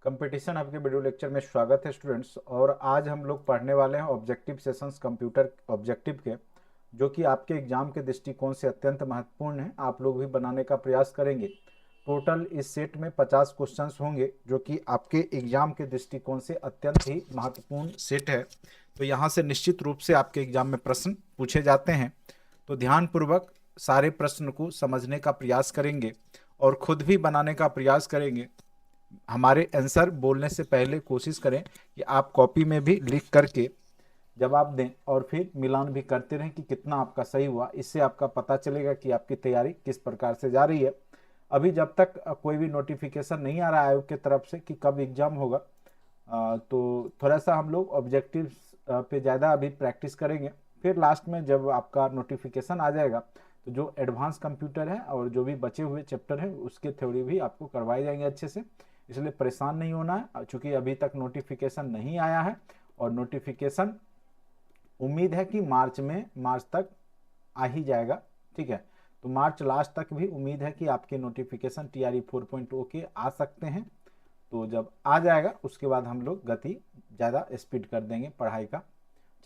Competition आपके video lecture में स्वागत है स्टूडेंट्स। और आज हम लोग पढ़ने वाले हैं ऑब्जेक्टिव सेशंस कंप्यूटर ऑब्जेक्टिव के, जो कि आपके एग्जाम के दृष्टिकोण से अत्यंत महत्वपूर्ण है। आप लोग भी बनाने का प्रयास करेंगे। टोटल इस सेट में 50 क्वेश्चंस होंगे, जो कि आपके एग्जाम के दृष्टिकोण से अत्यंत ही महत्वपूर्ण सेट है। तो यहाँ से निश्चित रूप से आपके एग्जाम में प्रश्न पूछे जाते हैं, तो ध्यानपूर्वक सारे प्रश्न को समझने का प्रयास करेंगे और खुद भी बनाने का प्रयास करेंगे। हमारे आंसर बोलने से पहले कोशिश करें कि आप कॉपी में भी लिख करके जवाब दें और फिर मिलान भी करते रहें कि कितना आपका सही हुआ। इससे आपका पता चलेगा कि आपकी तैयारी किस प्रकार से जा रही है। अभी जब तक कोई भी नोटिफिकेशन नहीं आ रहा है आयोग की तरफ से कि कब एग्जाम होगा, तो थोड़ा सा हम लोग ऑब्जेक्टिव्स पे ज़्यादा अभी प्रैक्टिस करेंगे। फिर लास्ट में जब आपका नोटिफिकेशन आ जाएगा तो जो एडवांस कंप्यूटर है और जो भी बचे हुए चैप्टर हैं उसके थ्योरी भी आपको करवाए जाएंगे अच्छे से। इसलिए परेशान नहीं होना है, चूंकि अभी तक नोटिफिकेशन नहीं आया है। और नोटिफिकेशन उम्मीद है कि मार्च तक आ ही जाएगा। ठीक है, तो मार्च लास्ट तक भी उम्मीद है कि आपके नोटिफिकेशन TRE 4.0 के आ सकते हैं। तो जब आ जाएगा उसके बाद हम लोग गति ज़्यादा स्पीड कर देंगे पढ़ाई का।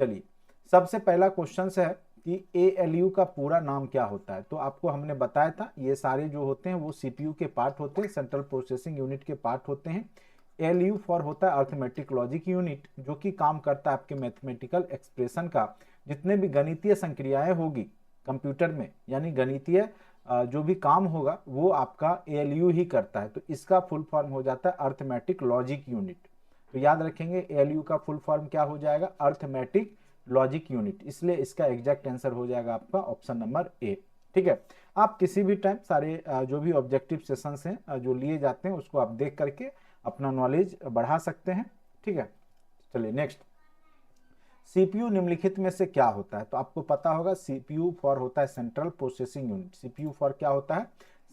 चलिए, सबसे पहला क्वेश्चन है कि ALU का पूरा नाम क्या होता है। तो आपको हमने बताया था ये सारे जो होते हैं वो CPU के पार्ट होते हैं, सेंट्रल प्रोसेसिंग यूनिट के पार्ट होते हैं। ALU फॉर होता है अर्थमेटिक लॉजिक यूनिट, जो कि काम करता है आपके मैथमेटिकल एक्सप्रेशन का। जितने भी गणितीय संक्रियाएं होगी कंप्यूटर में, यानी गणितीय जो भी काम होगा वो आपका ALU ही करता है। तो इसका फुल फॉर्म हो जाता है अर्थमेटिक लॉजिक यूनिट। तो याद रखेंगे ALU का फुल फॉर्म क्या हो जाएगा, अर्थमेटिक लॉजिक यूनिट। इसलिए इसका एग्जैक्ट आंसर हो जाएगा आपका ऑप्शन नंबर ए। ठीक है, आप किसी भी टाइम सारे जो भी ऑब्जेक्टिव सेशंस हैं जो लिए जाते हैं उसको आप देख करके अपना नॉलेज बढ़ा सकते हैं। ठीक है, चलिए नेक्स्ट। CPU निम्नलिखित में से क्या होता है। तो आपको पता होगा CPU फॉर होता है central processing unit. CPU for क्या होता है,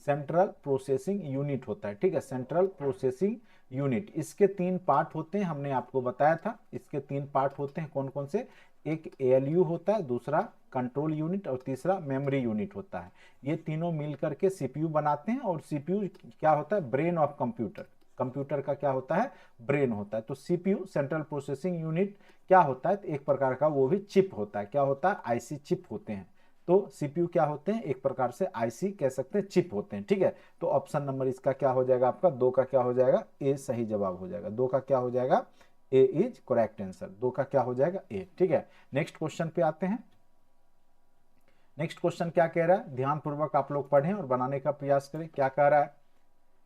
सेंट्रल प्रोसेसिंग यूनिट होता है। ठीक है, सेंट्रल प्रोसेसिंग यूनिट। इसके 3 पार्ट होते हैं, हमने आपको बताया था। इसके 3 पार्ट होते हैं, कौन कौन से, एक ALU होता है, दूसरा कंट्रोल यूनिट और तीसरा मेमोरी यूनिट होता है। ये तीनों मिल करके CPU बनाते हैं। और CPU क्या होता है, ब्रेन ऑफ कंप्यूटर। कंप्यूटर का क्या होता है, ब्रेन होता है। तो CPU सेंट्रल प्रोसेसिंग यूनिट क्या होता है, एक प्रकार का वो भी चिप होता है। क्या होता है, IC चिप होते हैं। तो CPU क्या होते हैं, एक प्रकार से IC कह सकते हैं, चिप होते हैं। ठीक है, तो ऑप्शन नंबर इसका क्या हो जाएगा आपका, 2 का क्या हो जाएगा, ए सही जवाब हो जाएगा। 2 का क्या हो जाएगा, ए इज करेक्ट आंसर। 2 का क्या हो जाएगा, ए। ठीक है, नेक्स्ट क्वेश्चन पे आते हैं। नेक्स्ट क्वेश्चन क्या कह रहा है, ध्यान पूर्वक आप लोग पढ़ें और बनाने का प्रयास करें। क्या कह रहा है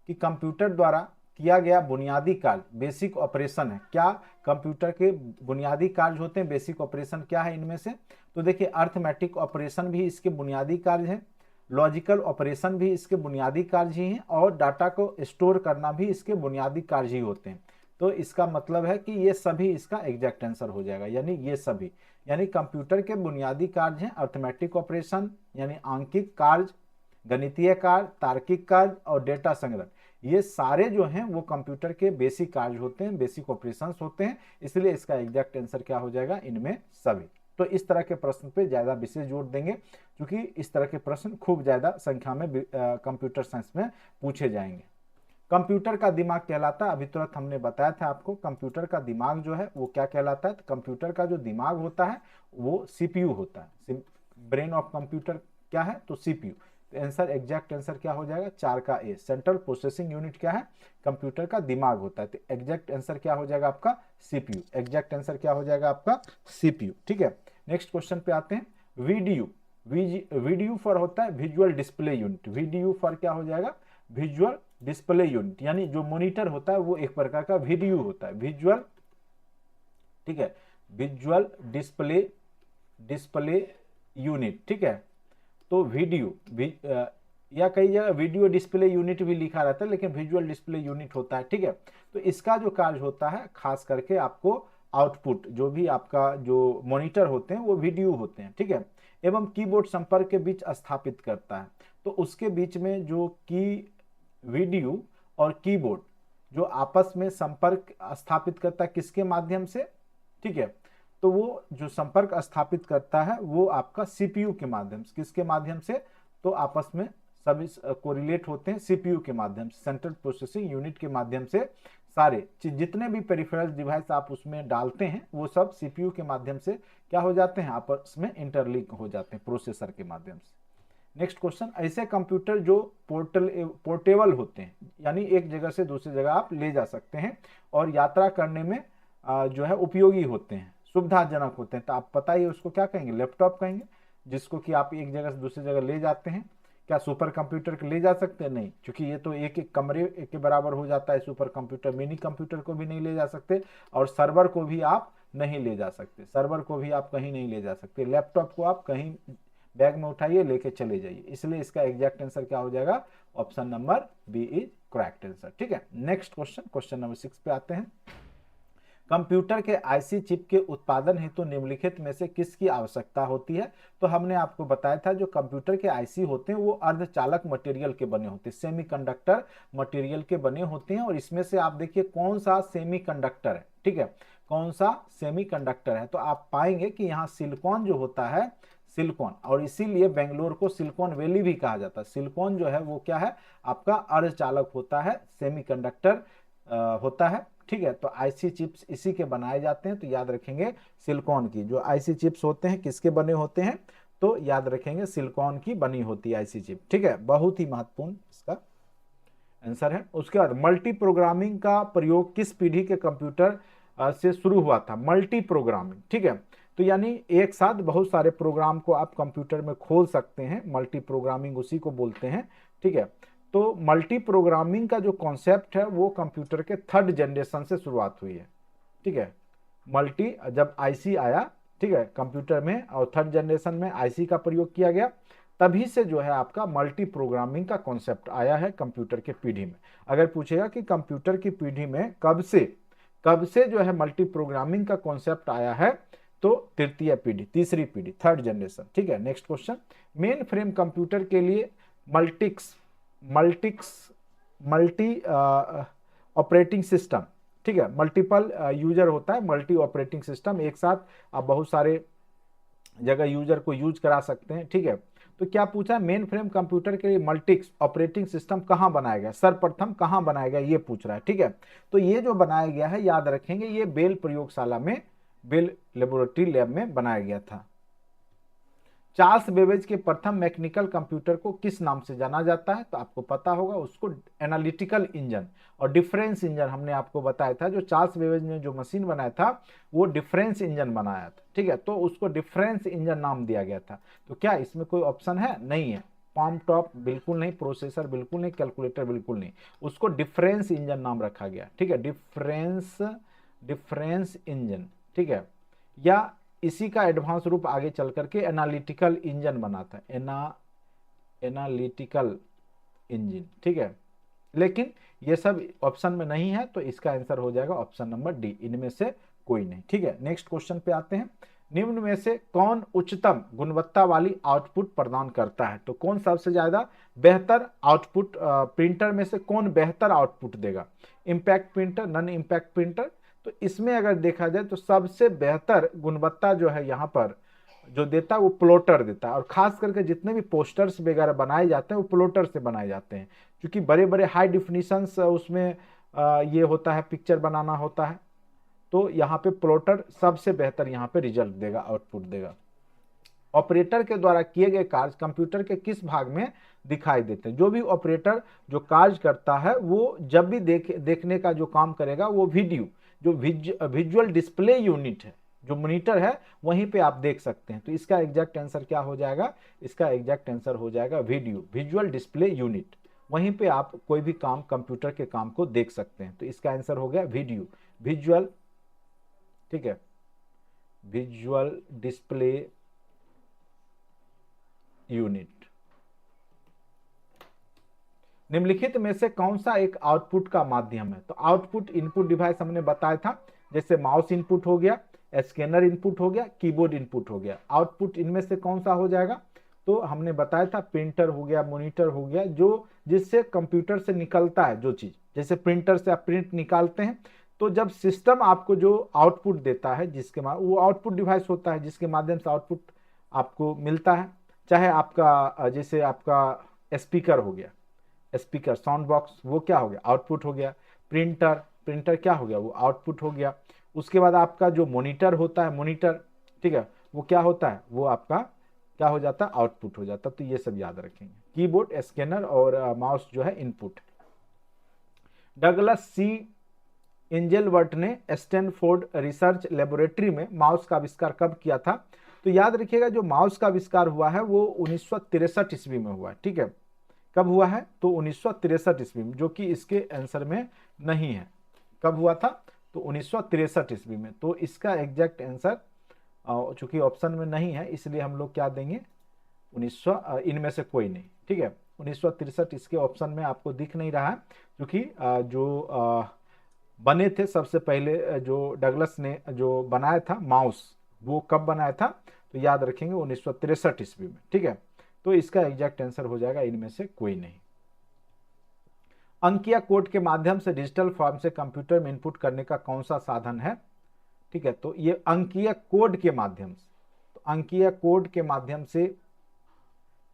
कि कंप्यूटर द्वारा किया गया बुनियादी कार्य बेसिक ऑपरेशन है। क्या कंप्यूटर के बुनियादी कार्य होते हैं, बेसिक ऑपरेशन क्या है इनमें से। तो देखिए, अर्थमेटिक ऑपरेशन भी इसके बुनियादी कार्य है, लॉजिकल ऑपरेशन भी इसके बुनियादी कार्य ही हैं, और डाटा को स्टोर करना भी इसके बुनियादी कार्य ही होते हैं। तो इसका मतलब है कि ये सभी इसका एग्जैक्ट आंसर हो जाएगा, यानी ये सभी। यानी कंप्यूटर के बुनियादी कार्य हैं अर्थमेटिक ऑपरेशन, यानी आंकिक कार्य, गणितीय कार्य, तार्किक कार्य और डेटा संग्रह। ये सारे जो हैं वो कंप्यूटर के बेसिक कार्य होते हैं, बेसिक ऑपरेशंस होते हैं। इसलिए इसका एग्जैक्ट आंसर क्या हो जाएगा, इनमें सभी। तो इस तरह के प्रश्न पे ज्यादा विशेष जोर देंगे, क्योंकि इस तरह के प्रश्न खूब ज्यादा संख्या में कंप्यूटर साइंस में पूछे जाएंगे। कंप्यूटर का दिमाग कहलाता है, अभी तुरंत हमने बताया था आपको, कंप्यूटर का दिमाग जो है वो क्या कहलाता है। तो कंप्यूटर का जो दिमाग होता है वो CPU होता है। ब्रेन ऑफ कंप्यूटर क्या है, तो CPU। तो आंसर, एग्जैक्ट आंसर क्या हो जाएगा, 4 का ए। सेंट्रल प्रोसेसिंग यूनिट क्या है, कंप्यूटर का दिमाग होता है। तो एग्जैक्ट आंसर क्या हो जाएगा आपका, CPU। एग्जैक्ट आंसर क्या हो जाएगा आपका, CPU। ठीक है, नेक्स्ट क्वेश्चन पे आते हैं। वीडियो, वीडियो फॉर होता है visual display unit. Video for क्या हो जाएगा, विजुअल डिस्प्ले यूनिट। यानी जो मॉनिटर होता है वो एक प्रकार का वीडियो होता है, विजुअल। ठीक है, विजुअल डिस्प्ले यूनिट। ठीक है, तो वीडियो या कई जगह वीडियो डिस्प्ले यूनिट भी लिखा रहता है, लेकिन विजुअल डिस्प्ले यूनिट होता है। ठीक है, तो इसका जो कार्य होता है खास करके आपको आउटपुट, जो भी आपका जो मॉनिटर होते हैं वो वीडियो होते हैं। ठीक है, एवं कीबोर्ड संपर्क के बीच स्थापित करता है। तो उसके बीच में जो की वीडियो और कीबोर्ड जो आपस में संपर्क स्थापित करता है, किसके माध्यम से। ठीक है, तो वो जो संपर्क स्थापित करता है वो आपका CPU के माध्यम से, किसके माध्यम से, तो आपस में सब कोरिलेट होते हैं सीपीयू के माध्यम से, सेंट्रल प्रोसेसिंग यूनिट के माध्यम से। सारे जितने भी पेरिफेरल डिवाइस आप उसमें डालते हैं वो सब सीपीयू के माध्यम से क्या हो जाते हैं, आपस में इंटरलिंक हो जाते हैं प्रोसेसर के माध्यम से। नेक्स्ट क्वेश्चन, ऐसे कंप्यूटर जो पोर्टेबल होते हैं, यानी एक जगह से दूसरी जगह आप ले जा सकते हैं और यात्रा करने में जो है उपयोगी होते हैं, सुविधाजनक होते हैं, तो आप पता ही उसको क्या कहेंगे, लैपटॉप कहेंगे, जिसको कि आप एक जगह से दूसरी जगह ले जाते हैं। क्या सुपर कंप्यूटर के ले जा सकते हैं? नहीं, क्योंकि ये तो एक एक कमरे के बराबर हो जाता है सुपर कंप्यूटर। मिनी कंप्यूटर को भी नहीं ले जा सकते और सर्वर को भी आप नहीं ले जा सकते, सर्वर को भी आप कहीं नहीं ले जा सकते। लैपटॉप को आप कहीं बैग में उठाइए, लेके चले जाइए, इसलिए इसका एग्जैक्ट आंसर क्या हो जाएगा, option number B is correct answer. ठीक है, नेक्स्ट क्वेश्चन, क्वेश्चन नंबर 6 पे आते हैं। कंप्यूटर के आईसी चिप के उत्पादन हेतु निम्नलिखित में से किसकी आवश्यकता होती है? तो हमने आपको बताया था जो कंप्यूटर के आईसी होते हैं वो अर्धचालक मटेरियल के बने होते हैं, सेमीकंडक्टर मटेरियल के बने होते हैं। और इसमें से आप देखिए कौन सा सेमीकंडक्टर है, ठीक है, कौन सा सेमीकंडक्टर है, तो आप पाएंगे कि यहाँ सिलिकॉन जो होता है, सिलिकॉन, और इसीलिए बेंगलोर को सिलिकॉन वैली भी कहा जाता है। सिलिकॉन जो है वो क्या है, आपका अर्धचालक होता है, सेमीकंडक्टर होता है। ठीक है, तो आईसी चिप्स इसी के बनाए जाते हैं, तो याद रखेंगे सिलिकॉन की जो आईसी चिप्स होते हैं किसके बने होते हैं, तो याद रखेंगे सिलिकॉन की बनी होती है आईसी चिप। ठीक है, बहुत ही महत्वपूर्ण इसका आंसर है। उसके बाद मल्टी प्रोग्रामिंग का प्रयोग किस पीढ़ी के कंप्यूटर से शुरू हुआ था? मल्टी प्रोग्रामिंग, ठीक है, तो यानी एक साथ बहुत सारे प्रोग्राम को आप कंप्यूटर में खोल सकते हैं, मल्टी प्रोग्रामिंग उसी को बोलते हैं। ठीक है, तो मल्टी प्रोग्रामिंग का जो कॉन्सेप्ट है वो कंप्यूटर के थर्ड जनरेशन से शुरुआत हुई है। ठीक है, मल्टी जब आईसी आया, ठीक है, कंप्यूटर में, और थर्ड जनरेशन में आईसी का प्रयोग किया गया, तभी से जो है आपका मल्टी प्रोग्रामिंग का कॉन्सेप्ट आया है कंप्यूटर के पीढ़ी में। अगर पूछेगा कि कंप्यूटर की पीढ़ी में कब से जो है मल्टी प्रोग्रामिंग का कॉन्सेप्ट आया है, तो तृतीय पीढ़ी, तीसरी पीढ़ी, थर्ड जनरेशन। ठीक है, next question, main frame computer के लिए मल्टी ऑपरेटिंग सिस्टम, ठीक है, मल्टीपल यूजर होता है, मल्टी ऑपरेटिंग सिस्टम, एक साथ आप बहुत सारे जगह यूजर को यूज करा सकते हैं। ठीक है, तो क्या पूछा, मेन फ्रेम कंप्यूटर के लिए मल्टिक्स ऑपरेटिंग सिस्टम कहां बनाया गया, सर्वप्रथम कहां बनाया गया, ये पूछ रहा है। ठीक है, तो ये जो बनाया गया है याद रखेंगे, ये बेल प्रयोगशाला में, बेल लेबोरेटरी लैब में बनाया गया था। चार्ल्स बेबेज के प्रथम मैकेनिकल कंप्यूटर को किस नाम से जाना जाता है? तो आपको पता होगा, उसको एनालिटिकल इंजन और डिफरेंस इंजन हमने आपको बताया था। जो चार्ल्स बेबेज ने जो मशीन बनाया था वो डिफरेंस इंजन बनाया था। ठीक है, तो उसको डिफरेंस इंजन नाम दिया गया था। तो क्या इसमें कोई ऑप्शन है? नहीं है, पाम टॉप बिल्कुल नहीं, प्रोसेसर बिल्कुल नहीं, कैलकुलेटर बिल्कुल नहीं, उसको डिफरेंस इंजन नाम रखा गया। ठीक है, डिफरेंस इंजन। ठीक है, या इसी का एडवांस रूप आगे चल करके एनालिटिकल इंजन बना था, एनालिटिकल इंजन। ठीक है, लेकिन ये सब ऑप्शन में नहीं है, तो इसका आंसर हो जाएगा ऑप्शन नंबर डी, इनमें से कोई नहीं। ठीक है, नेक्स्ट क्वेश्चन पे आते हैं। निम्न में से कौन उच्चतम गुणवत्ता वाली आउटपुट प्रदान करता है? तो कौन सबसे ज्यादा बेहतर आउटपुट, प्रिंटर में से कौन बेहतर आउटपुट देगा? Impact printer, non impact printer? तो इसमें अगर देखा जाए तो सबसे बेहतर गुणवत्ता जो है यहाँ पर जो देता है वो प्लॉटर देता है, और खास करके जितने भी पोस्टर्स वगैरह बनाए जाते हैं वो प्लॉटर से बनाए जाते हैं, क्योंकि बड़े बड़े हाई डिफिनीशंस उसमें ये होता है, पिक्चर बनाना होता है, तो यहाँ पे प्लॉटर सबसे बेहतर यहाँ पे रिजल्ट देगा, आउटपुट देगा। ऑपरेटर के द्वारा किए गए कार्य कंप्यूटर के किस भाग में दिखाई देते हैं? जो भी ऑपरेटर जो कार्य करता है वो जब भी देखने का जो काम करेगा वो वीडियो, जो विजुअल डिस्प्ले यूनिट है, जो मॉनिटर है, वहीं पे आप देख सकते हैं। तो इसका एग्जैक्ट आंसर क्या हो जाएगा? इसका एग्जैक्ट आंसर हो जाएगा वीडियो, विजुअल डिस्प्ले यूनिट, वहीं पे आप कोई भी काम, कंप्यूटर के काम को देख सकते हैं। तो इसका आंसर हो गया वीडियो, विजुअल, ठीक है, विजुअल डिस्प्ले यूनिट। निम्नलिखित में से कौन सा एक आउटपुट का माध्यम है? तो आउटपुट इनपुट डिवाइस हमने बताया था, जैसे माउस इनपुट हो गया, स्कैनर इनपुट हो गया, कीबोर्ड इनपुट हो गया। आउटपुट इनमें से कौन सा हो जाएगा? तो हमने बताया था प्रिंटर हो गया, मॉनिटर हो गया, जो जिससे कंप्यूटर से निकलता है जो चीज, जैसे प्रिंटर से आप प्रिंट निकालते हैं, तो जब सिस्टम आपको जो आउटपुट देता है, जिसके वो आउटपुट डिवाइस होता है जिसके माध्यम से आउटपुट आपको मिलता है, चाहे आपका जैसे आपका स्पीकर हो गया, स्पीकर, साउंड बॉक्स वो क्या हो गया, आउटपुट हो गया। प्रिंटर, प्रिंटर क्या हो गया, वो आउटपुट हो गया। उसके बाद आपका जो मॉनिटर होता है, मॉनिटर, ठीक है, वो क्या होता है, वो आपका क्या हो जाता है, आउटपुट हो जाता है। तो ये सब याद रखेंगे। कीबोर्ड, स्कैनर और माउस जो है इनपुट। डगलस सी एंजेलवर्ट ने स्टैनफोर्ड रिसर्च लेबोरेटरी में माउस का आविष्कार कब किया था? तो याद रखिएगा, जो माउस का आविष्कार हुआ है वो 1963 ईस्वी में हुआ है, ठीक है। कब हुआ है? तो 1963 ईस्वी में, जो कि इसके आंसर में नहीं है। कब हुआ था? तो 1963 ईस्वी में। तो इसका एग्जैक्ट आंसर चूंकि ऑप्शन में नहीं है, इसलिए हम लोग क्या देंगे, 1900, इनमें से कोई नहीं, ठीक है। 1963 इसके ऑप्शन में आपको दिख नहीं रहा है, क्योंकि जो बने थे सबसे पहले, जो डगलस ने जो बनाया था माउस, वो कब बनाया था? तो याद रखेंगे 1963 ईस्वी में, ठीक है। तो इसका एग्जैक्ट आंसर हो जाएगा इनमें से कोई नहीं। अंकीय कोड के माध्यम से डिजिटल फॉर्म से कंप्यूटर में इनपुट करने का कौन सा साधन है? ठीक है, तो ये अंकीय कोड के माध्यम से, तो अंकीय कोड के माध्यम से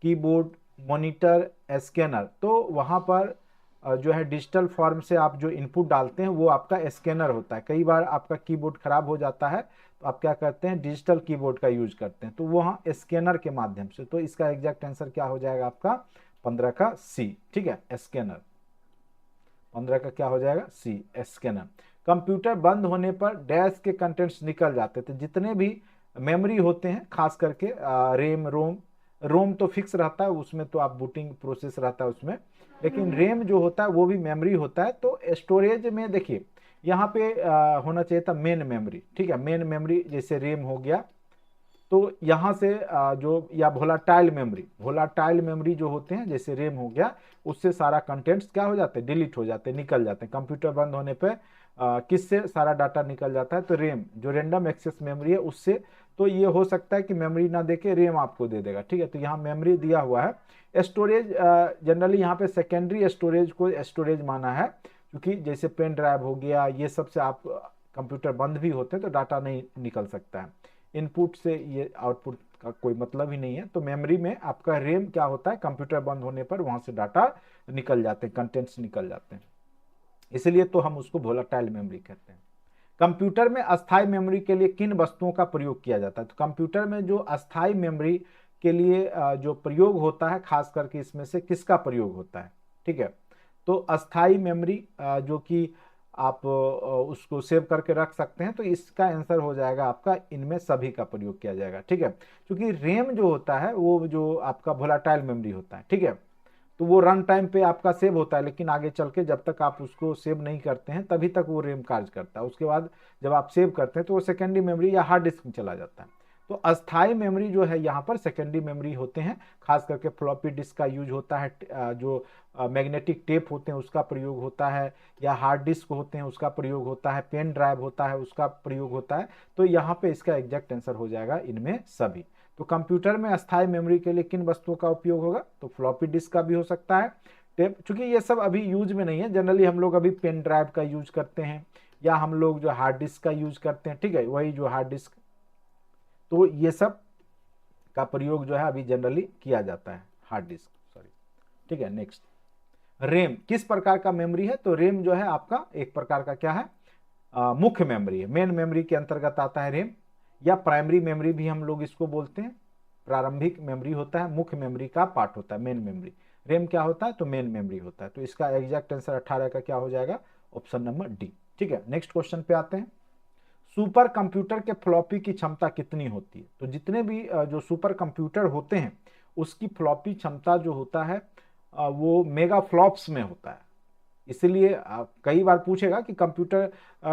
कीबोर्ड, मॉनिटर, स्कैनर, तो वहां पर जो है डिजिटल फॉर्म से आप जो इनपुट डालते हैं वो आपका स्कैनर होता है। कई बार आपका कीबोर्ड खराब हो जाता है, तो आप क्या करते हैं, डिजिटल कीबोर्ड का यूज करते हैं, तो वहाँ स्कैनर के माध्यम से। तो इसका एग्जैक्ट आंसर क्या हो जाएगा आपका? 15 का सी, ठीक है, स्कैनर। 15 का क्या हो जाएगा? सी, स्कैनर। कंप्यूटर बंद होने पर डैश के कंटेंट्स निकल जाते थे। जितने भी मेमोरी होते हैं, खास करके रेम, रोम, रोम तो फिक्स रहता है, उसमें तो आप बूटिंग प्रोसेस रहता है उसमें, लेकिन रेम जो होता है वो भी मेमोरी होता है। तो स्टोरेज में देखिए, यहाँ पे होना चाहिए था मेन मेमोरी, ठीक है, मेन मेमोरी जैसे रेम हो गया। तो यहाँ से जो, या वोलाटाइल मेमोरी, वोलाटाइल मेमोरी जो होते हैं जैसे रेम हो गया, उससे सारा कंटेंट्स क्या हो जाते हैं, डिलीट हो जाते हैं, निकल जाते हैं। कंप्यूटर बंद होने पे किससे सारा डाटा निकल जाता है? तो रेम, जो रैंडम एक्सेस मेमोरी है उससे। तो ये हो सकता है कि मेमोरी ना देके रेम आपको दे देगा, ठीक है। तो यहाँ मेमोरी दिया हुआ है। स्टोरेज, जनरली यहाँ पे सेकेंडरी स्टोरेज को स्टोरेज माना है, क्योंकि जैसे पेन ड्राइव हो गया, ये सब से आप कंप्यूटर बंद भी होते हैं तो डाटा नहीं निकल सकता है। इनपुट से ये आउटपुट का कोई मतलब ही नहीं है। तो मेमोरी में आपका रेम क्या होता है, कंप्यूटर बंद होने पर वहां से डाटा निकल जाते हैं, कंटेंट्स निकल जाते हैं, इसलिए तो हम उसको वोलाटाइल मेमोरी कहते हैं। कंप्यूटर में अस्थायी मेमोरी के लिए किन वस्तुओं का प्रयोग किया जाता है? तो कंप्यूटर में जो अस्थायी मेमोरी के लिए जो प्रयोग होता है, खास करके इसमें से किसका प्रयोग होता है? ठीक है, तो अस्थायी मेमोरी जो कि आप उसको सेव करके रख सकते हैं, तो इसका आंसर हो जाएगा आपका इनमें सभी का प्रयोग किया जाएगा, ठीक है। क्योंकि रेम जो होता है वो जो आपका वोलाटाइल मेमोरी होता है, ठीक है, तो वो रन टाइम पे आपका सेव होता है, लेकिन आगे चल के जब तक आप उसको सेव नहीं करते हैं तभी तक वो रेम कार्य करता है। उसके बाद जब आप सेव करते हैं तो वो सेकेंडरी मेमोरी या हार्ड डिस्क में चला जाता है। तो अस्थायी मेमोरी जो है यहाँ पर सेकेंडरी मेमोरी होते हैं, खास करके फ्लॉपी डिस्क का यूज होता है, जो मैग्नेटिक टेप होते हैं उसका प्रयोग होता है, या हार्ड डिस्क होते हैं उसका प्रयोग होता है, पेन ड्राइव होता है उसका प्रयोग होता है। तो यहाँ पे इसका एग्जैक्ट आंसर हो जाएगा इनमें सभी। तो कंप्यूटर में अस्थायी मेमोरी के लिए किन वस्तुओं का उपयोग होगा? तो फ्लॉपी डिस्क का भी हो सकता है, टेप, चूंकि ये सब अभी यूज में नहीं है। जनरली हम लोग अभी पेन ड्राइव का यूज करते हैं, या हम लोग जो हार्ड डिस्क का यूज करते हैं, ठीक है, वही जो हार्ड डिस्क, तो ये सब का प्रयोग जो है अभी जनरली किया जाता है, हार्ड डिस्क, सॉरी, ठीक है। नेक्स्ट, रेम किस प्रकार का मेमोरी है? तो रेम जो है आपका एक प्रकार का क्या है, मुख्य मेमोरी है, मेन मेमोरी के अंतर्गत आता है रेम, या प्राइमरी मेमोरी भी हम लोग इसको बोलते हैं। प्रारंभिक मेमोरी होता है, मुख्य मेमोरी का पार्ट होता है मेन मेमोरी। रेम क्या होता है? तो मेन मेमोरी होता है। तो इसका एग्जैक्ट आंसर 18 का क्या हो जाएगा? ऑप्शन नंबर डी, ठीक है। नेक्स्ट क्वेश्चन पे आते हैं। सुपर कंप्यूटर के फ्लॉपी की क्षमता कितनी होती है? तो जितने भी जो सुपर कंप्यूटर होते हैं उसकी फ्लॉपी क्षमता जो होता है वो मेगा फ्लॉप्स में होता है। इसलिए कई बार पूछेगा कि कंप्यूटर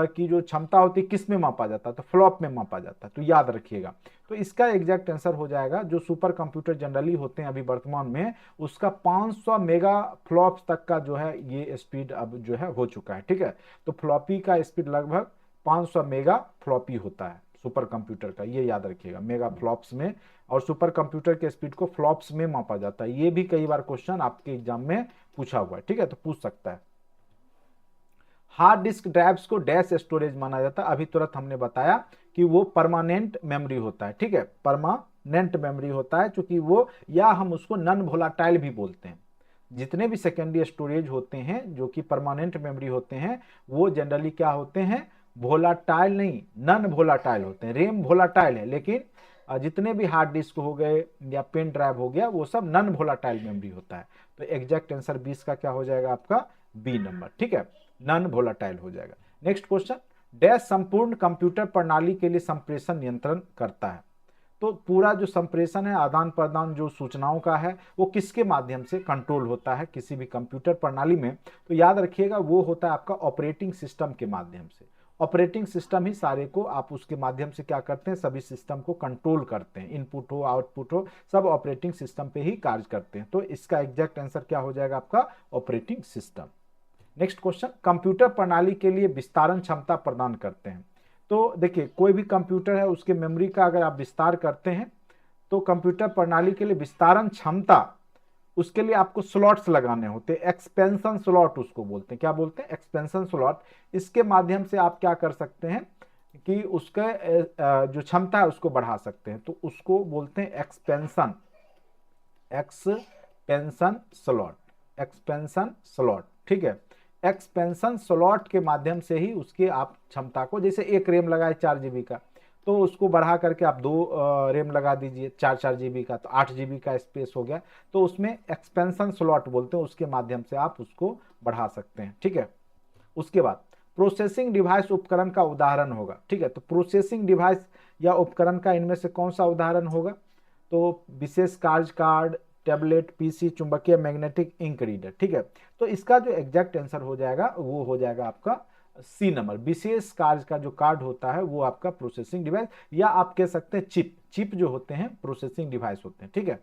की जो क्षमता होती है किस में मापा जाता है? तो फ्लॉप में मापा जाता है, तो याद रखिएगा। तो इसका एग्जैक्ट आंसर हो जाएगा, जो सुपर कंप्यूटर जनरली होते हैं अभी वर्तमान में, उसका 500 मेगा फ्लॉप्स तक का जो है ये स्पीड अब जो है हो चुका है, ठीक है। तो फ्लॉपी का स्पीड लगभग 500 मेगा फ्लॉपी होता है सुपर कंप्यूटर का, ये याद रखिएगा, मेगा फ्लॉप्स में। और सुपर कंप्यूटर के स्पीड को फ्लॉप्स में मापा जाता है। ये भी कई बार क्वेश्चन आपके एग्जाम में पूछा हुआ है, ठीक है, तो पूछ सकता है। हार्ड डिस्क ड्राइव्स को डैश स्टोरेज माना जाता है। अभी तुरंत हमने बताया कि वो परमानेंट मेमोरी होता है, ठीक है, परमानेंट मेमोरी होता है, क्योंकि वो, या हम उसको नॉन वोलाटाइल भी बोलते हैं। जितने भी सेकेंडरी स्टोरेज होते हैं जो कि परमानेंट मेमोरी होते हैं वो जनरली क्या होते हैं, वोलाटाइल नहीं, नन वोलाटाइल होते हैं। रैम वोलाटाइल है, लेकिन जितने भी हार्ड डिस्क हो गए या पेन ड्राइव हो गया वो सब नन वोलाटाइल मेमोरी होता है। तो एग्जैक्ट आंसर 20 का क्या हो जाएगा आपका, बी नंबर, ठीक है, नन वोलाटाइल हो जाएगा। नेक्स्ट क्वेश्चन, डैश संपूर्ण कंप्यूटर प्रणाली के लिए संप्रेषण नियंत्रण करता है। तो पूरा जो संप्रेषण है, आदान प्रदान जो सूचनाओं का है, वो किसके माध्यम से कंट्रोल होता है किसी भी कंप्यूटर प्रणाली में, तो याद रखिएगा वो होता है आपका ऑपरेटिंग सिस्टम के माध्यम से। ऑपरेटिंग सिस्टम ही सारे को आप उसके माध्यम से क्या करते हैं, सभी सिस्टम को कंट्रोल करते हैं। इनपुट हो आउटपुट हो सब ऑपरेटिंग सिस्टम पे ही कार्य करते हैं। तो इसका एग्जैक्ट आंसर क्या हो जाएगा आपका, operating system. Next question, computer प्रणाली के लिए विस्तारण क्षमता प्रदान करते हैं। तो देखिए कोई भी कंप्यूटर है उसके मेमोरी का अगर आप विस्तार करते हैं तो कंप्यूटर प्रणाली के लिए विस्तारण क्षमता, उसके लिए आपको स्लॉट्स लगाने होते हैं, एक्सपेंशन स्लॉट उसको बोलते हैं। क्या बोलते हैं, एक्सपेंशन स्लॉट। इसके माध्यम से आप क्या कर सकते हैं कि उसका जो क्षमता है उसको बढ़ा सकते हैं, तो उसको बोलते हैं expansion, expansion slot, expansion slot, ठीक है। एक्सपेंशन स्लॉट के माध्यम से ही उसके आप क्षमता को, जैसे एक रैम लगाए 4 GB का, तो उसको बढ़ा करके आप 2 रैम लगा दीजिए 4 4 GB का, तो 8 GB का स्पेस हो गया। तो उसमें एक्सपेंशन स्लॉट बोलते हैं, उसके माध्यम से आप उसको बढ़ा सकते हैं, ठीक है। उसके बाद प्रोसेसिंग डिवाइस उपकरण का उदाहरण होगा, ठीक है। तो प्रोसेसिंग डिवाइस या उपकरण का इनमें से कौन सा उदाहरण होगा, तो विशेष कार्ड, टैबलेट, पीसी, चुंबकीय, मैग्नेटिक, इंक रीडर, ठीक है। तो इसका जो एग्जैक्ट आंसर हो जाएगा वो हो जाएगा आपका सी नंबर। विशेष कार्य का जो कार्ड होता है वो आपका प्रोसेसिंग डिवाइस, या आप कह सकते हैं चिप जो होते हैं प्रोसेसिंग डिवाइस होते हैं, ठीक है,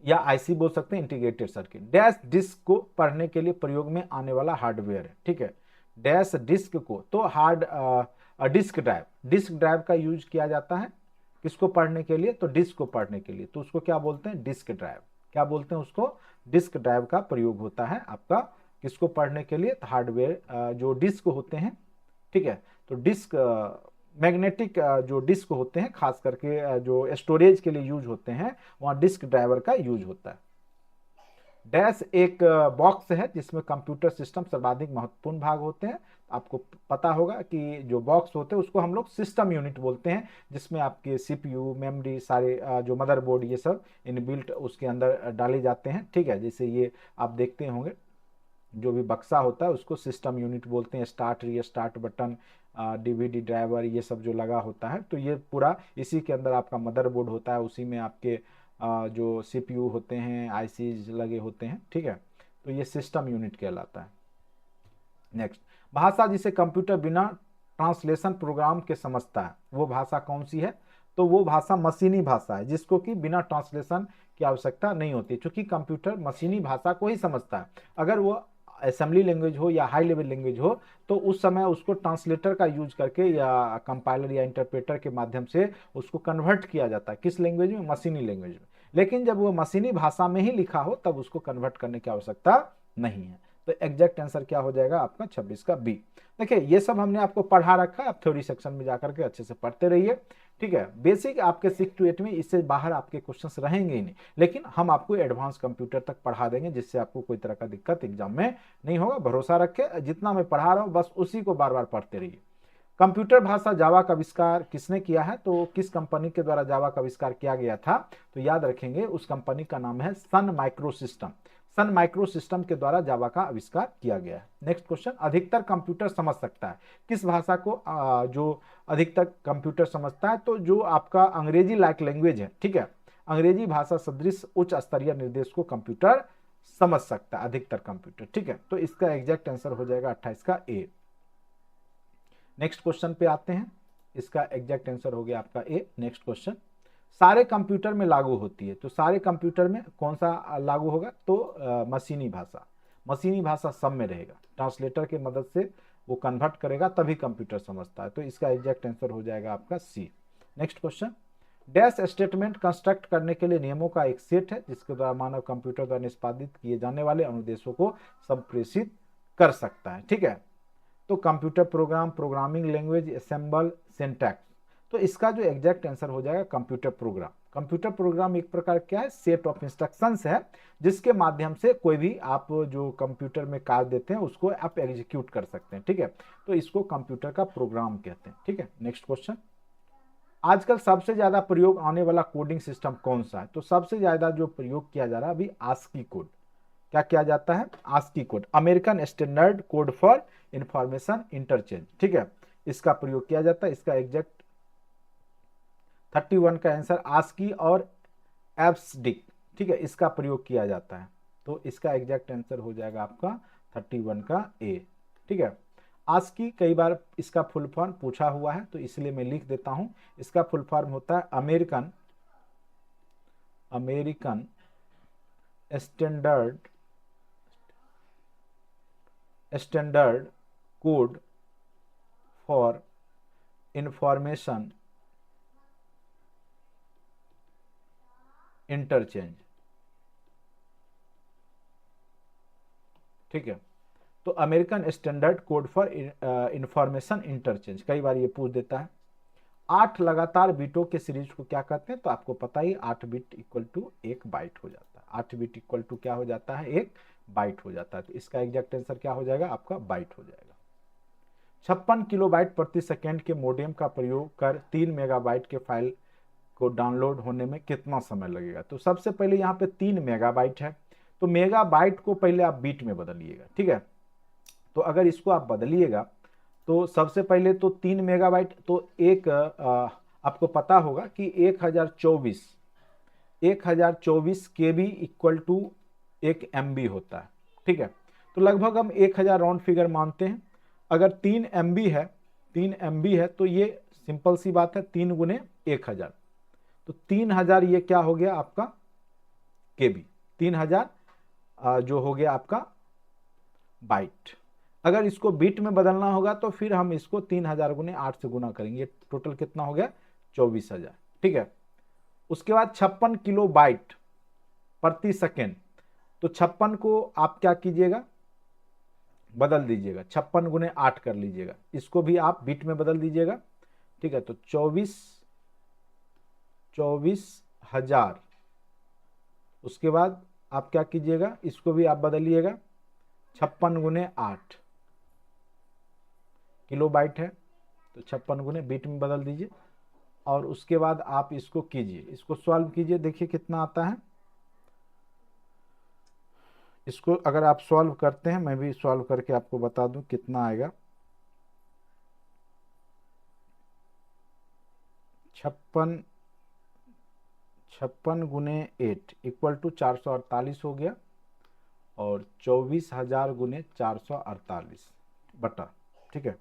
या आईसी बोल सकते हैं, इंटीग्रेटेड सर्किट। डैश डिस्क को पढ़ने के लिए प्रयोग में आने वाला हार्डवेयर है, ठीक है। डैश डिस्क को, तो डिस्क ड्राइव का यूज किया जाता है किसको पढ़ने के लिए, तो डिस्क को पढ़ने के लिए, तो उसको क्या बोलते हैं, डिस्क ड्राइव। क्या बोलते हैं उसको, डिस्क ड्राइव का प्रयोग होता है आपका किसको पढ़ने के लिए, तो हार्डवेयर जो डिस्क होते हैं, ठीक है। तो डिस्क मैग्नेटिक जो डिस्क होते हैं खास करके जो स्टोरेज के लिए यूज होते हैं वहां डिस्क ड्राइवर का यूज होता है। डैश एक बॉक्स है जिसमें कंप्यूटर सिस्टम सर्वाधिक महत्वपूर्ण भाग होते हैं। आपको पता होगा कि जो बॉक्स होते हैं उसको हम लोग सिस्टम यूनिट बोलते हैं, जिसमें आपके सीपीयू, मेमोरी, सारे जो मदरबोर्ड ये सब इनबिल्ट उसके अंदर डाले जाते हैं, ठीक है। जैसे ये आप देखते होंगे जो भी बक्सा होता है उसको सिस्टम यूनिट बोलते हैं। Start, restart button, DVD driver, ये सब जो लगा होता है, तो ये पूरा इसी के अंदर आपका मदरबोर्ड होता है, उसी में आपके जो सीपीयू होते हैं, आईसीज लगे होते हैं, ठीक है। तो ये सिस्टम यूनिट कहलाता है। नेक्स्ट, भाषा जिसे कंप्यूटर बिना ट्रांसलेशन प्रोग्राम के समझता है, वो भाषा कौन सी है, तो वो भाषा मशीनी भाषा है, जिसको कि बिना ट्रांसलेशन की आवश्यकता नहीं होती, क्योंकि कंप्यूटर मशीनी भाषा को ही समझता है। अगर वो असेंबली लैंग्वेज हो या हाई लेवल लैंग्वेज हो तो उस समय उसको ट्रांसलेटर का यूज करके या कंपाइलर या इंटरप्रेटर के माध्यम से उसको कन्वर्ट किया जाता है, किस लैंग्वेज में, मशीनी लैंग्वेज में। लेकिन जब वो मशीनी भाषा में ही लिखा हो तब उसको कन्वर्ट करने की आवश्यकता नहीं है। तो एग्जैक्ट आंसर क्या हो जाएगा आपका 26 का बी। देखिए ये सब हमने आपको पढ़ा रखा है, आप थ्योरी सेक्शन में जाकर के अच्छे से पढ़ते रहिए, ठीक है। बेसिक आपके 6 to 8 में इससे बाहर आपके क्वेश्चंस रहेंगे ही नहीं, लेकिन हम आपको एडवांस कंप्यूटर तक पढ़ा देंगे जिससे आपको कोई तरह का दिक्कत एग्जाम में नहीं होगा। भरोसा रखें, जितना मैं पढ़ा रहा हूँ बस उसी को बार बार पढ़ते रहिए। कंप्यूटर भाषा जावा का आविष्कार किसने किया है, तो किस कंपनी के द्वारा जावा का आविष्कार किया गया था, तो याद रखेंगे उस कंपनी का नाम है Sun micro system. Sun micro system के द्वारा जावा का आविष्कार किया गया है। नेक्स्ट क्वेश्चन, अधिकतर कंप्यूटर समझ सकता है किस भाषा को, जो अधिकतर कंप्यूटर समझता है, तो जो आपका अंग्रेजी लाइक लैंग्वेज है, ठीक है, अंग्रेजी भाषा सदृश उच्च स्तरीय निर्देश को कंप्यूटर समझ सकता है, अधिकतर कंप्यूटर, ठीक है। तो इसका एग्जैक्ट आंसर हो जाएगा 28 का ए। नेक्स्ट क्वेश्चन पे आते हैं, इसका एग्जैक्ट आंसर हो गया आपका ए। नेक्स्ट क्वेश्चन, सारे कंप्यूटर में लागू होती है, तो सारे कंप्यूटर में कौन सा लागू होगा, तो मशीनी भाषा। मशीनी भाषा सब में रहेगा, ट्रांसलेटर की मदद से वो कन्वर्ट करेगा तभी कंप्यूटर समझता है, तो इसका एग्जैक्ट आंसर हो जाएगा आपका C. Next question, dash statement construct करने के लिए नियमों का एक सेट है जिसके द्वारा मानव कंप्यूटर द्वारा निष्पादित किए जाने वाले अनुदेशों को संप्रेषित कर सकता है, ठीक है। तो computer program, programming language, assemble, syntax, तो इसका जो एग्जैक्ट आंसर हो जाएगा कंप्यूटर प्रोग्राम। कंप्यूटर प्रोग्राम एक प्रकार क्या है, सेट ऑफ इंस्ट्रक्शंस है जिसके माध्यम से कोई भी आप जो कंप्यूटर में कार्य देते हैं उसको आप एग्जीक्यूट कर सकते हैं। ठीक है, तो इसको कंप्यूटर का प्रोग्राम कहते हैं। ठीक है, नेक्स्ट क्वेश्चन, आजकल सबसे ज्यादा प्रयोग आने वाला कोडिंग सिस्टम कौन सा है? तो सबसे ज्यादा जो प्रयोग किया जा रहा है अभी आस्की कोड। क्या किया जाता है? ASCII code, American standard code for information interchange. ठीक है, इसका प्रयोग किया जाता है। इसका एग्जैक्ट 31 का आंसर आस्की और एप्सडिक। ठीक है, इसका प्रयोग किया जाता है, तो इसका एग्जैक्ट आंसर हो जाएगा आपका 31 का ए। ठीक है, आस्की कई बार इसका फुल फॉर्म पूछा हुआ है तो इसलिए मैं लिख देता हूं। इसका फुल फॉर्म होता है American standard standard code for information interchange. ठीक है, तो American standard code for information interchange कई बार ये पूछ देता है। 8 लगातार बीटों के सीरीज को क्या कहते हैं? तो आपको पता ही 8 बिट इक्वल टू 1 बाइट हो जाता है। 8 बिट इक्वल टू क्या हो जाता है? 1 बाइट हो जाता है। तो इसका एग्जैक्ट आंसर क्या हो जाएगा? आपका बाइट हो जाएगा। 56 किलोबाइट प्रति सेकेंड के मोडेम का प्रयोग कर 3 मेगाबाइट के फाइल को डाउनलोड होने में कितना समय लगेगा? तो सबसे पहले यहाँ पे 3 मेगाबाइट है, तो मेगाबाइट को पहले आप बीट में बदलिएगा। ठीक है, तो अगर इसको आप बदलिएगा तो सबसे पहले तो 3 मेगाबाइट तो एक आपको पता होगा कि 1024 केबी इक्वल टू 1 MB होता है। ठीक है, तो लगभग हम 1000 राउंड फिगर मानते हैं। अगर 3 MB है तो ये सिंपल सी बात है, 3 गुने 1000, तो 3000 ये क्या हो गया आपका? केबी। 3000 जो हो गया आपका बाइट। अगर इसको बिट में बदलना होगा तो फिर हम इसको 3000 गुने 8 से गुना करेंगे, टोटल कितना हो गया? 24000। ठीक है, उसके बाद 56 किलो बाइट प्रति सेकेंड, तो 56 को आप क्या कीजिएगा? बदल दीजिएगा, 56 गुने 8 कर लीजिएगा, इसको भी आप बिट में बदल दीजिएगा। ठीक है, तो 24,000। उसके बाद आप क्या कीजिएगा? इसको भी आप बदलिएगा, 56 गुने 8 किलो बाइट है, तो 56 गुने बीट में बदल दीजिए। और उसके बाद आप इसको कीजिए, इसको सॉल्व कीजिए, देखिए कितना आता है। इसको अगर आप सॉल्व करते हैं, मैं भी सॉल्व करके आपको बता दूं कितना आएगा। 56 गुने 8 इक्वल टू 448 हो गया, और 24,000 गुने 448 बटा। ठीक है,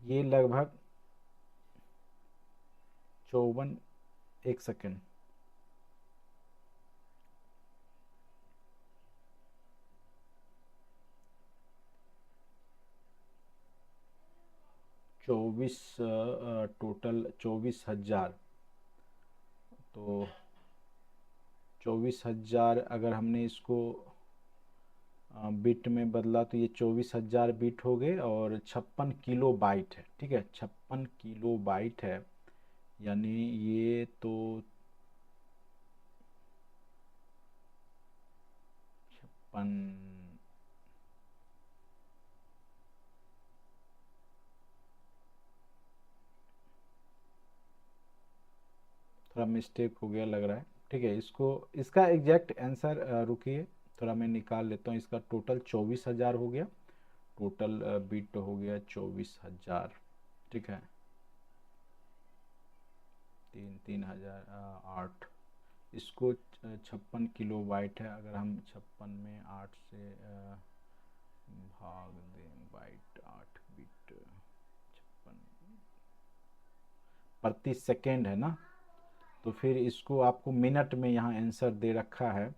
ये लगभग 54 एक सेकेंड, टोटल 24,000, तो 24,000 अगर हमने इसको बिट में बदला तो ये 24,000 बिट हो गए, और 56 किलो बाइट है। ठीक है, 56 किलो बाइट है, यानी ये तो 56, थोड़ा मिस्टेक हो गया लग रहा है। ठीक है, इसको इसका एग्जैक्ट आंसर रुकिए थोड़ा मैं निकाल लेता हूँ। इसका टोटल 24,000 हो गया, टोटल बिट हो गया 24,000। ठीक है, 3,008, इसको 56 किलो बाइट है, अगर हम 56 में 8 से भाग दें, बाइट 8 बिट 56 प्रति सेकेंड है ना, तो फिर इसको आपको मिनट में यहाँ आंसर दे रखा है,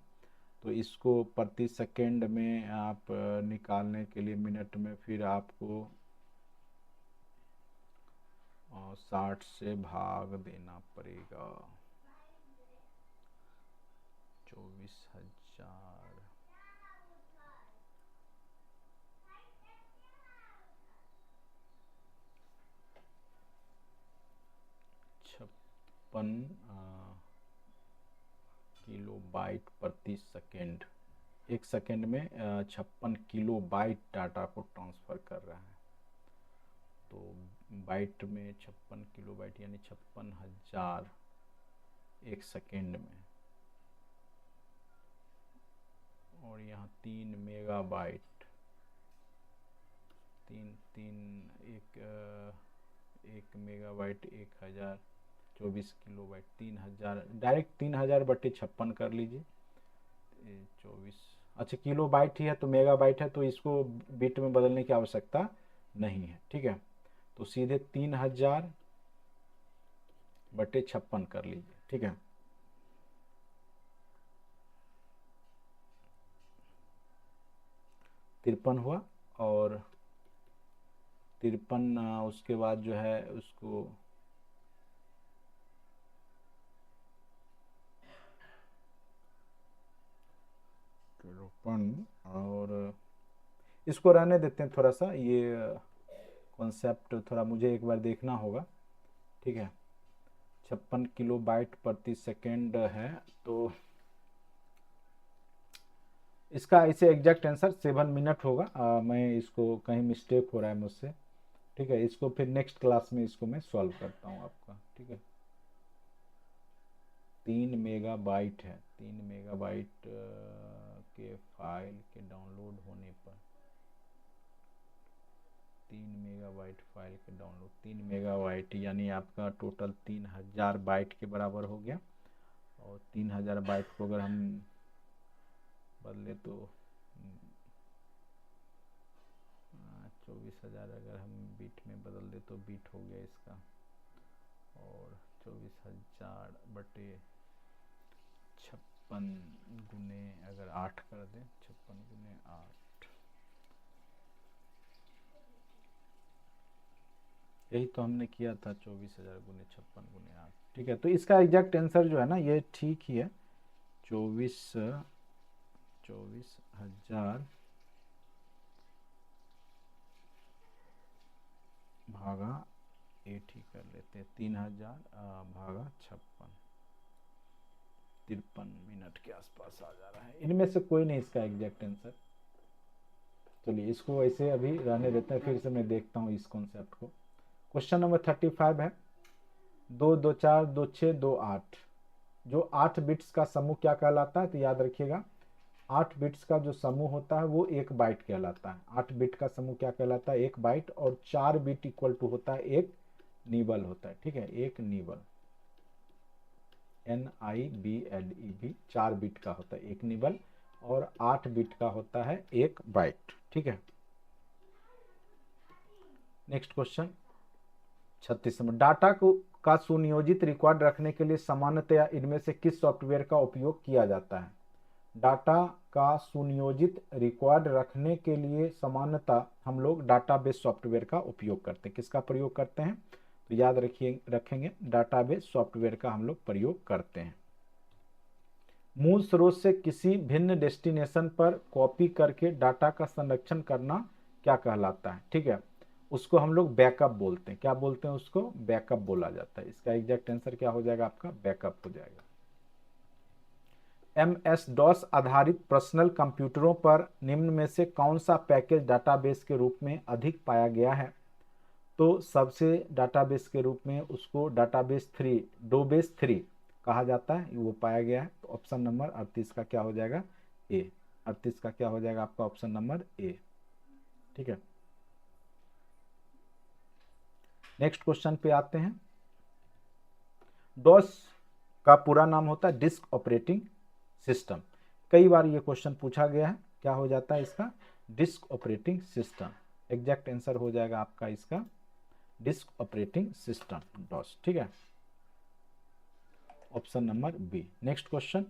तो इसको प्रति सेकेंड में आप निकालने के लिए मिनट में फिर आपको 60 से भाग देना पड़ेगा। 24,000 56 किलो बाइट प्रति सेकेंड। एक सेकेंड में 56 किलो बाइट डाटा को ट्रांसफ़र कर रहा है। तो बाइट में 56 किलो बाइट यानी 56,000 एक सेकेंड में, और यहाँ 3 मेगाबाइट, एक मेगाबाइट 1024 किलो बाइट, 3000 डायरेक्ट 3000/56 कर लीजिए। 24, अच्छा किलो बाइट ही है तो मेगाबाइट है तो इसको बिट में बदलने की आवश्यकता नहीं है, ठीक है। तो सीधे 3000/56 कर लीजिए, ठीक है। तिरपन हुआ, और 53 उसके बाद जो है उसको तिरपन, और इसको रहने देते हैं थोड़ा सा, ये कॉन्सेप्ट थोड़ा मुझे एक बार देखना होगा, ठीक है। 56 किलो बाइट प्रति सेकेंड है, तो इसका इसे एग्जैक्ट आंसर 7 मिनट होगा। मैं इसको कहीं मिस्टेक हो रहा है मुझसे, ठीक है। इसको फिर नेक्स्ट क्लास में इसको मैं सॉल्व करता हूँ आपका, ठीक है। 3 मेगाबाइट है, 3 मेगाबाइट के फाइल के डाउनलोड होने पर, 3 मेगाबाइट फाइल के डाउनलोड, 3 मेगाबाइट यानी आपका टोटल 3000 बाइट के बराबर हो गया। और 3000 बाइट को अगर हम बदले तो 24,000 अगर हम बिट में बदल दे तो बिट हो गया इसका, और 24,000/56 गुने अगर 8 कर दें, 56 गुने 8, यही तो हमने किया था, 24,000 गुने 56 गुने 8, ठीक है। तो इसका एग्जैक्ट आंसर जो है ना ये ठीक ही है, 24,000 भागा 8 ही कर लेते हैं, 3000 भागा 56, 53 मिनट के आसपास आ जा रहा है। इनमें से कोई नहीं इसका एग्जैक्ट आंसर। चलिए इसको ऐसे अभी रहने देते हैं, फिर से मैं देखता हूँ इस कॉन्सेप्ट को। क्वेश्चन नंबर 35 है, 2 2 4 2 6 2 8, जो 8 बिट्स का समूह क्या कहलाता है? तो याद रखिएगा 8 बिट्स का जो समूह होता है वो 1 बाइट कहलाता है। 8 बिट का समूह क्या कहलाता है? 1 बाइट, और 4 बिट इक्वल टू होता है 1 निबल होता है, ठीक है। 1 निबल, NIBLE, 4 बिट का होता है 1 निबल, और 8 बिट का होता है 1 बाइट, ठीक है। नेक्स्ट क्वेश्चन 36 में, डाटा को का सुनियोजित रिकॉर्ड रखने के लिए सामान्यतया इनमें से किस सॉफ्टवेयर का उपयोग किया जाता है? डाटा का सुनियोजित रिकॉर्ड रखने के लिए सामान्यतः हम लोग डाटाबेस सॉफ्टवेयर का उपयोग करते हैं। किसका प्रयोग करते हैं? तो याद रखेंगे डाटाबेस सॉफ्टवेयर का हम लोग प्रयोग करते हैं। मूल स्रोत से किसी भिन्न डेस्टिनेशन पर कॉपी करके डाटा का संरक्षण करना क्या कहलाता है? ठीक है, उसको हम लोग बैकअप बोलते हैं। क्या बोलते हैं उसको? बैकअप बोला जाता है। इसका एग्जैक्ट आंसर क्या हो जाएगा? आपका बैकअप हो जाएगा। MS-DOS आधारित पर्सनल कंप्यूटरों पर निम्न में से कौन सा पैकेज डाटाबेस के रूप में अधिक पाया गया है? तो सबसे डाटाबेस के रूप में उसको डाटाबेस 3, डोबेस 3 कहा जाता है, वो पाया गया है। तो ऑप्शन नंबर 38 का क्या हो जाएगा? ए। 38 का क्या हो जाएगा आपका? ऑप्शन नंबर ए, ठीक है। नेक्स्ट क्वेश्चन पे आते हैं। डॉस का पूरा नाम होता है डिस्क ऑपरेटिंग सिस्टम। कई बार ये क्वेश्चन पूछा गया है। क्या हो जाता है इसका? Disk operating system. Exact answer हो जाएगा आपका इसका डिस्क ऑपरेटिंग सिस्टम, डॉस, ठीक है। Option number B. Next question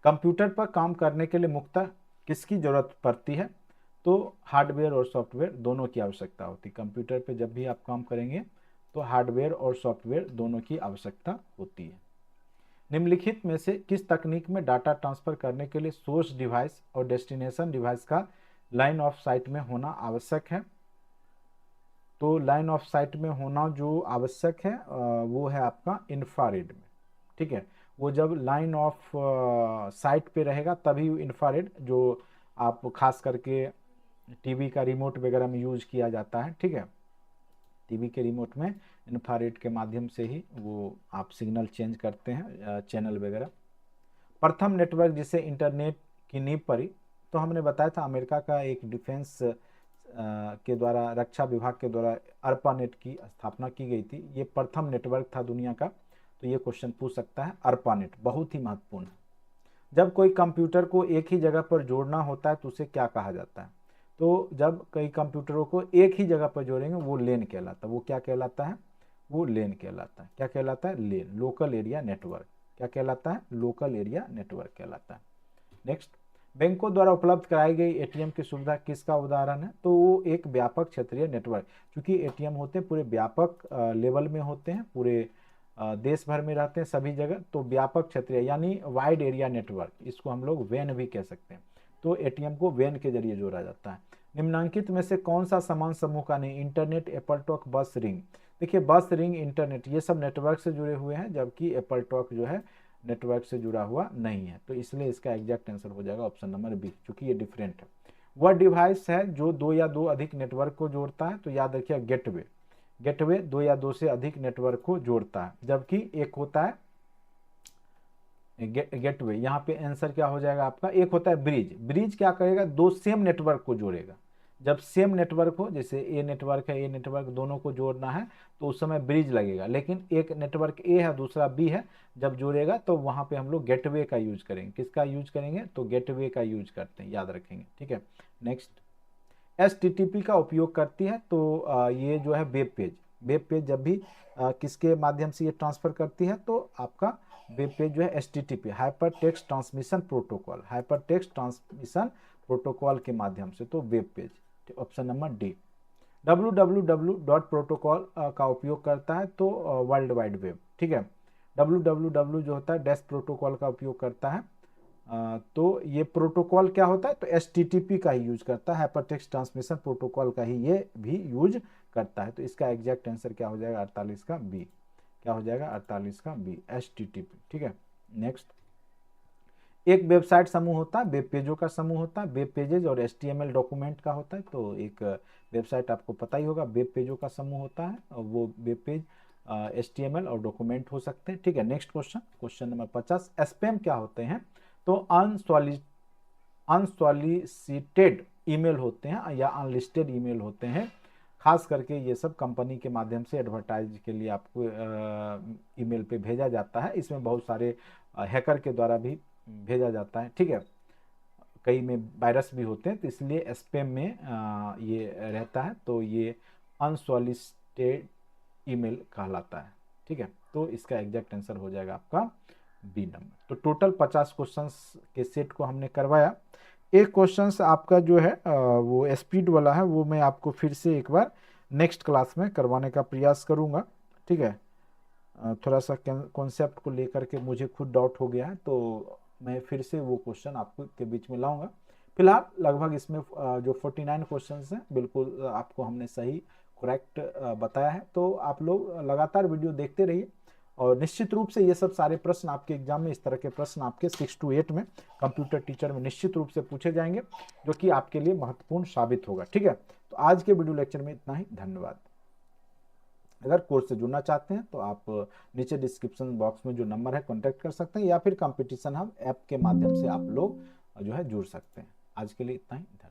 computer पर काम करने के लिए मुख्यतः किसकी जरूरत पड़ती है? तो हार्डवेयर और सॉफ्टवेयर दोनों की आवश्यकता होती है। कंप्यूटर पे जब भी आप काम करेंगे तो हार्डवेयर और सॉफ्टवेयर दोनों की आवश्यकता होती है। निम्नलिखित में से किस तकनीक में डाटा ट्रांसफर करने के लिए सोर्स डिवाइस और डेस्टिनेशन डिवाइस का लाइन ऑफ साइट में होना आवश्यक है? तो लाइन ऑफ साइट में होना जो आवश्यक है वो है आपका इंफ्रारेड में। ठीक है, वो जब लाइन ऑफ साइट पे रहेगा तभी इंफ्रारेड, जो आप खास करके टीवी का रिमोट वगैरह में यूज किया जाता है। ठीक है, टीवी के रिमोट में इंफ्रारेड के माध्यम से ही वो आप सिग्नल चेंज करते हैं, चैनल वगैरह। प्रथम नेटवर्क जिसे इंटरनेट की नींव पड़ी, तो हमने बताया था अमेरिका का एक डिफेंस के द्वारा, रक्षा विभाग के द्वारा अर्पानेट की स्थापना की गई थी। ये प्रथम नेटवर्क था दुनिया का। तो ये क्वेश्चन पूछ सकता है, अर्पानेट बहुत ही महत्वपूर्ण है। जब कोई कंप्यूटर को एक ही जगह पर जोड़ना होता है तो उसे क्या कहा जाता है? तो जब कई कंप्यूटरों को एक ही जगह पर जोड़ेंगे वो लेन कहलाता है। वो क्या कहलाता है? वो लेन कहलाता है। क्या कहलाता है? लेन, लोकल एरिया नेटवर्क। क्या कहलाता है? लोकल एरिया नेटवर्क कहलाता है। नेक्स्ट, बैंकों द्वारा उपलब्ध कराई गई एटीएम की सुविधा किसका उदाहरण है? तो वो एक व्यापक क्षेत्रीय नेटवर्क, क्योंकि एटीएम होते हैं पूरे व्यापक लेवल में होते हैं, पूरे देश भर में रहते हैं सभी जगह, तो व्यापक क्षेत्रीय यानी वाइड एरिया नेटवर्क, इसको हम लोग वैन भी कह सकते हैं। तो एटीएम को वैन के जरिए जोड़ा जाता है। निम्नलिखित में से कौन सा समान समूह का नहीं? इंटरनेट, एप्पल टॉक, बस रिंग। देखिए बस रिंग, इंटरनेट, ये सब नेटवर्क से जुड़े हुए हैं, जबकि एप्पल टॉक जो है नेटवर्क से जुड़ा हुआ नहीं है। तो इसलिए इसका एग्जैक्ट आंसर हो जाएगा ऑप्शन नंबर बी, क्योंकि ये डिफरेंट है। वह डिवाइस है जो दो या दो अधिक नेटवर्क को जोड़ता है, तो याद रखिए गेटवे। गेटवे दो या दो से अधिक नेटवर्क को जोड़ता है, जबकि एक होता है गेटवे। यहाँ पे आंसर क्या हो जाएगा आपका? एक होता है ब्रिज। ब्रिज क्या करेगा? दो सेम नेटवर्क को जोड़ेगा। जब सेम नेटवर्क हो, जैसे ए नेटवर्क है, ए नेटवर्क, दोनों को जोड़ना है तो उस समय ब्रिज लगेगा। लेकिन एक नेटवर्क ए है, दूसरा बी है, जब जोड़ेगा तो वहां पे हम लोग गेटवे का यूज करेंगे। किसका यूज करेंगे? तो गेटवे का यूज करते हैं, याद रखेंगे। ठीक है, नेक्स्ट, HTTP का उपयोग करती है, तो ये जो है वेब पेज। वेब पेज जब भी किसके माध्यम से ये ट्रांसफर करती है? तो आपका वेब पेज जो है HTTP, hyper text transmission protocol, hyper text transmission protocol के माध्यम से, तो web page. Option number D. www dot protocol का उपयोग करता है, तो वर्ल्ड वाइड वेब। ठीक है, www जो होता है डैश प्रोटोकॉल का उपयोग करता है। तो ये प्रोटोकॉल क्या होता है? तो HTTP का ही यूज करता है, हाइपरटेक्स्ट ट्रांसमिशन प्रोटोकॉल का ही ये भी यूज करता है। तो इसका एग्जैक्ट आंसर क्या हो जाएगा? 48 का बी। क्या हो जाएगा? 48 का बी, HTTP। ठीक है, नेक्स्ट, एक वेबसाइट समूह होता है, वेब पेजों का समूह होता है। वेब पेजेज और HTML डॉक्यूमेंट का होता है। तो एक वेबसाइट आपको पता ही होगा, वेब पेजों का समूह होता है, और वो वेब पेज HTML और डॉक्यूमेंट हो सकते हैं। ठीक है, next question, question number 50, spam क्या होते हैं? तो अनसॉलिसिटेड ईमेल होते हैं या अनलिस्टेड ईमेल होते हैं। खास करके ये सब कंपनी के माध्यम से एडवर्टाइज के लिए आपको ईमेल पे भेजा जाता है। इसमें बहुत सारे हैकर के द्वारा भी भेजा जाता है। ठीक है, कई में वायरस भी होते हैं, तो इसलिए स्पैम में ये रहता है। तो ये अनसॉलिसिटेड ईमेल कहलाता है। ठीक है, तो इसका एग्जैक्ट आंसर हो जाएगा आपका बी नंबर। तो टोटल 50 क्वेश्चंस के सेट को हमने करवाया। एक क्वेश्चंस आपका जो है वो स्पीड वाला है, वो मैं आपको फिर से एक बार नेक्स्ट क्लास में करवाने का प्रयास करूंगा। ठीक है, थोड़ा सा कॉन्सेप्ट को लेकर के मुझे खुद डाउट हो गया है, तो मैं फिर से वो क्वेश्चन आपको के बीच में लाऊंगा। फिलहाल लगभग इसमें जो 49 क्वेश्चंस हैं बिल्कुल आपको हमने सही करेक्ट बताया है। तो आप लोग लगातार वीडियो देखते रहिए, और निश्चित रूप से ये सब सारे प्रश्न आपके एग्जाम में, इस तरह के प्रश्न आपके 6 to 8 में कंप्यूटर टीचर में निश्चित रूप से पूछे जाएंगे, जो कि आपके लिए महत्वपूर्ण साबित होगा। ठीक है, तो आज के वीडियो लेक्चर में इतना ही, धन्यवाद। अगर कोर्स से जुड़ना चाहते हैं तो आप नीचे डिस्क्रिप्शन बॉक्स में जो नंबर है कॉन्टैक्ट कर सकते हैं, या फिर कंपटीशन हब ऐप के माध्यम से आप लोग जो है जुड़ सकते हैं। आज के लिए इतना ही, धन्यवाद।